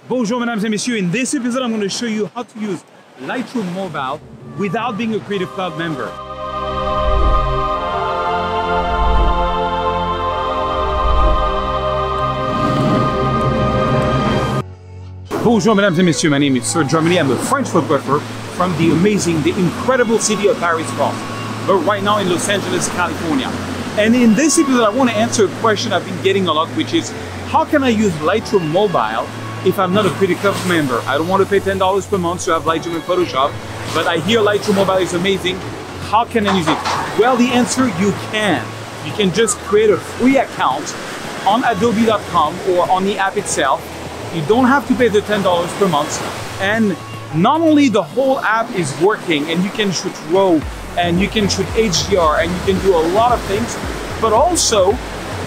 Bonjour mesdames et messieurs, in this episode I'm going to show you how to use Lightroom Mobile without being a Creative Cloud member. Bonjour mesdames et messieurs, my name is Sir Germany. I'm a French photographer from the amazing, the incredible city of Paris, France, but right now in Los Angeles, California. And in this episode I want to answer a question I've been getting a lot, which is how can I use Lightroom Mobile if I'm not a Creative Cloud member? I don't want to pay $10 per month to have Lightroom and Photoshop, but I hear Lightroom Mobile is amazing. How can I use it? Well, the answer, you can. You can just create a free account on adobe.com or on the app itself. You don't have to pay the $10 per month. And not only the whole app is working and you can shoot RAW and you can shoot HDR and you can do a lot of things, but also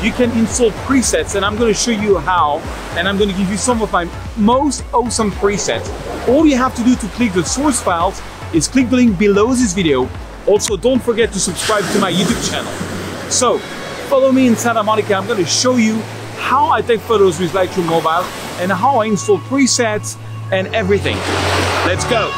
you can install presets, and I'm going to show you how, and I'm going to give you some of my most awesome presets. All you have to do to click the source files is click the link below this video. Also, don't forget to subscribe to my YouTube channel. So, follow me in Santa Monica. I'm going to show you how I take photos with Lightroom Mobile and how I install presets and everything. Let's go.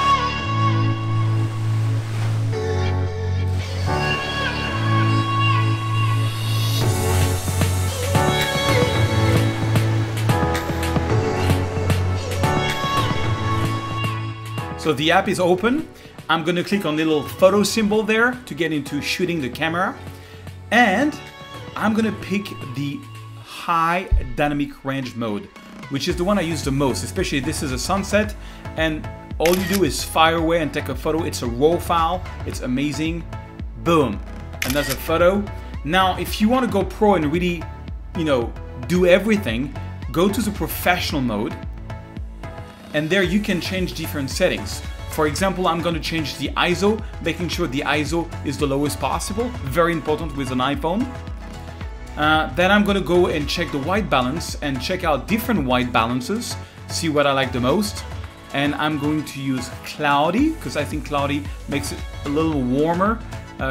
So the app is open. I'm gonna click on the little photo symbol there to get into shooting the camera. And I'm gonna pick the high dynamic range mode, which is the one I use the most, especially this is a sunset. And all you do is fire away and take a photo. It's a RAW file, it's amazing. Boom, another photo. Now, if you wanna go pro and really, do everything, go to the professional mode. And there you can change different settings. For example, I'm going to change the ISO, making sure the ISO is the lowest possible. Very important with an iPhone. Then I'm going to go and check the white balance and check out different white balances, see what I like the most. And I'm going to use cloudy because I think cloudy makes it a little warmer.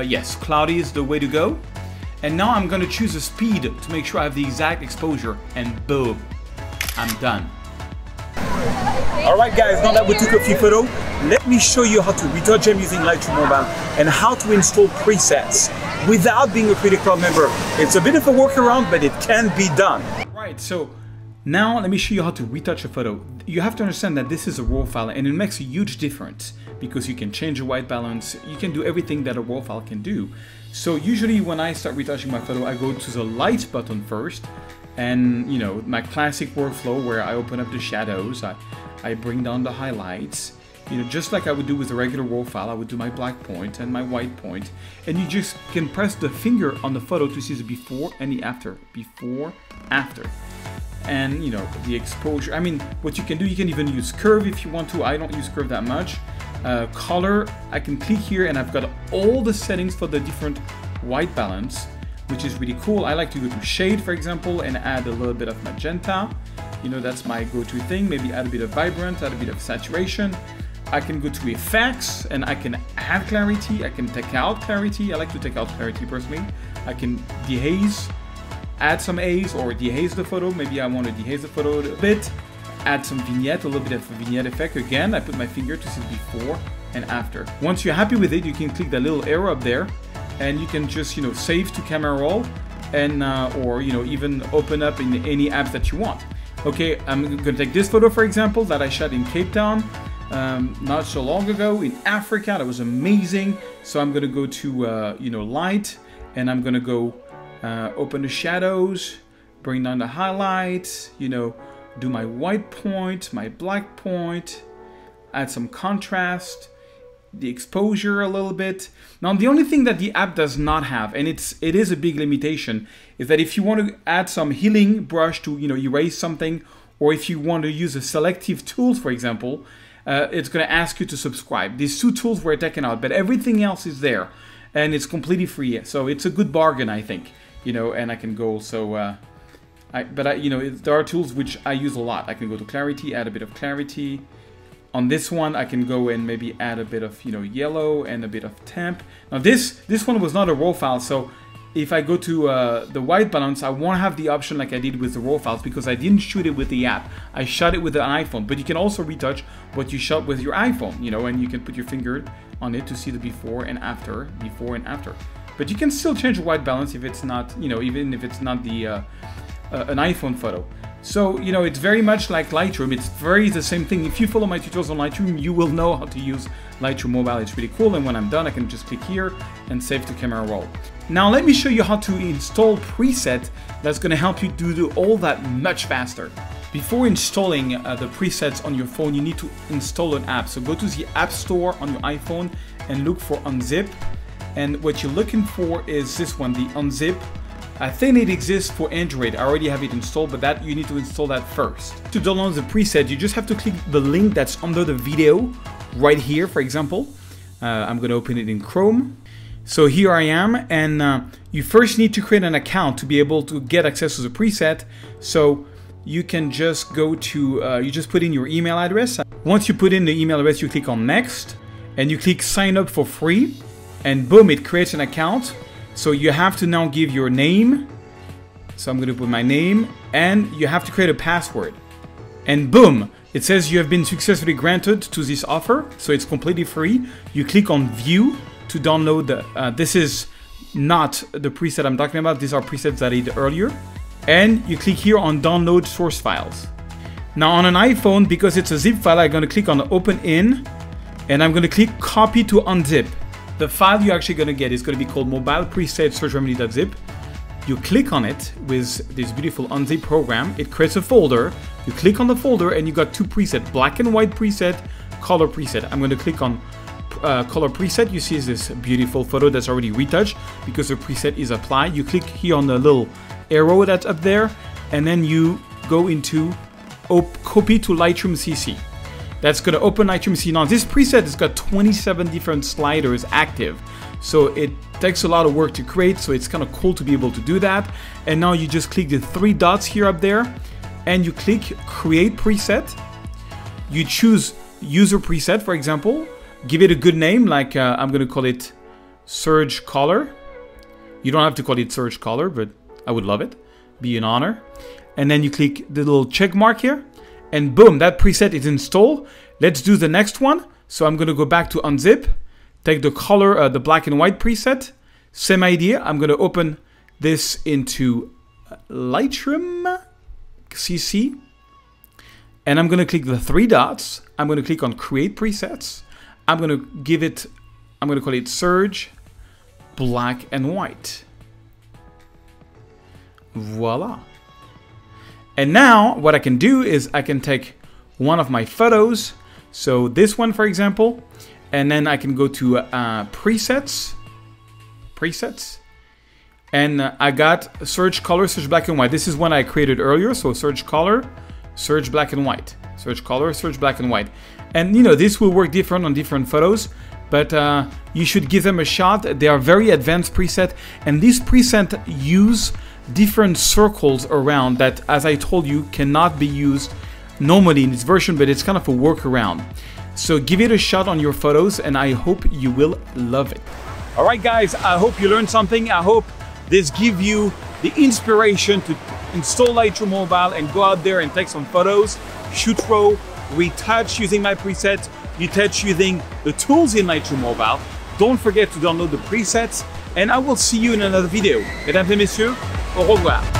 Yes, cloudy is the way to go. And now I'm going to choose a speed to make sure I have the exact exposure, and boom, I'm done. Alright guys, now that we took a few photos, let me show you how to retouch them using Lightroom Mobile and how to install presets without being a Creative Cloud member. It's a bit of a workaround, but it can be done. Right, so now let me show you how to retouch a photo. You have to understand that this is a RAW file and it makes a huge difference because you can change the white balance, you can do everything that a RAW file can do. So usually when I start retouching my photo, I go to the light button first. And my classic workflow where I open up the shadows, I bring down the highlights, just like I would do with a regular RAW file. I would do my black point and my white point, and you just can press the finger on the photo to see the before and the after, before, after. And the exposure, what you can do, you can even use curve if you want to. I don't use curve that much. Color, I can click here and I've got all the settings for the different white balance, which is really cool. I like to go to shade, for example, and add a little bit of magenta. That's my go-to thing. Maybe add a bit of vibrant, add a bit of saturation. I can go to effects and I can add clarity. I can take out clarity. I like to take out clarity personally. I can dehaze, add some haze or dehaze the photo. Maybe I want to dehaze the photo a bit. Add some vignette, a little bit of a vignette effect. Again, I put my finger to see before and after. Once you're happy with it, you can click that little arrow up there. And you can just, save to camera roll and, or, even open up in any apps that you want. Okay, I'm gonna take this photo, for example, that I shot in Cape Town not so long ago in Africa. That was amazing. So I'm gonna go to, light, and I'm gonna go open the shadows, bring down the highlights, do my white point, my black point, add some contrast, the exposure a little bit. Now the only thing that the app does not have, and it is a big limitation, is that if you want to add some healing brush to erase something, or if you want to use a selective tools, for example, it's going to ask you to subscribe. These two tools were taken out, but everything else is there and it's completely free, so it's a good bargain, I think. And I can go also there are tools which I use a lot. I can go to clarity, add a bit of clarity. On this one, I can go and maybe add a bit of yellow and a bit of temp. Now this one was not a RAW file, so if I go to the white balance, I won't have the option like I did with the RAW files because I didn't shoot it with the app. I shot it with an iPhone, but you can also retouch what you shot with your iPhone, you know, and you can put your finger on it to see the before and after. But you can still change the white balance if it's not, you know, even if it's not the an iPhone photo. So, you know, it's very much like Lightroom. It's very the same thing. If you follow my tutorials on Lightroom, you will know how to use Lightroom Mobile. It's really cool. And when I'm done, I can just click here and save to camera roll. Now, let me show you how to install preset that's going to help you do all that much faster. Before installing the presets on your phone, you need to install an app. So go to the App Store on your iPhone and look for Unzip. And what you're looking for is this one, the Unzip. I think it exists for Android. I already have it installed, but that you need to install that first. To download the preset, you just have to click the link that's under the video right here, for example. I'm going to open it in Chrome. So here I am, and you first need to create an account to be able to get access to the preset. So you can just go to, you just put in your email address. Once you put in the email address, you click on Next, and you click Sign Up for free, and boom, it creates an account. So you have to now give your name. So I'm going to put my name, and you have to create a password. And boom, it says you have been successfully granted to this offer. So it's completely free. You click on View to download the, this is not the preset I'm talking about. These are presets that I did earlier. And you click here on Download Source Files. Now on an iPhone, because it's a zip file, I'm going to click on Open In, and I'm going to click Copy to Unzip. The file you're actually going to get is going to be called Mobile Preset Search Remedy.zip. You click on it with this beautiful Unzip program. It creates a folder. You click on the folder and you got two presets, black and white preset, color preset. I'm going to click on color preset. You see this beautiful photo that's already retouched because the preset is applied. You click here on the little arrow that's up there, and then you go into Copy to Lightroom CC. That's going to open Lightroom CC. Now this preset has got 27 different sliders active. So it takes a lot of work to create, so it's kind of cool to be able to do that. And now you just click the three dots here up there, and you click Create Preset. You choose User Preset, for example. Give it a good name, like I'm going to call it Surge Color. You don't have to call it Surge Color, but I would love it. Be an honor. And then you click the little check mark here. And boom, that preset is installed. Let's do the next one. So I'm going to go back to Unzip, take the color, the black and white preset. Same idea. I'm going to open this into Lightroom CC. And I'm going to click the three dots. I'm going to click on Create Presets. I'm going to give it, I'm going to call it Surge Black and White. Voila. And now what I can do is I can take one of my photos. So this one, for example, and then I can go to presets. And I got Surge Color, Surge Black and White. This is one I created earlier. So Surge Color, Surge Black and White. Surge Color, Surge Black and White. And you know, this will work different on different photos, but you should give them a shot. They are very advanced preset, and these presets use different circles around that, as I told you, cannot be used normally in this version, but it's kind of a workaround. So give it a shot on your photos, and I hope you will love it. All right, guys, I hope you learned something. I hope this gives you the inspiration to install Lightroom Mobile and go out there and take some photos, shoot RAW, retouch using my presets, retouch using the tools in Lightroom Mobile. Don't forget to download the presets, and I will see you in another video. Mesdames et messieurs, au revoir.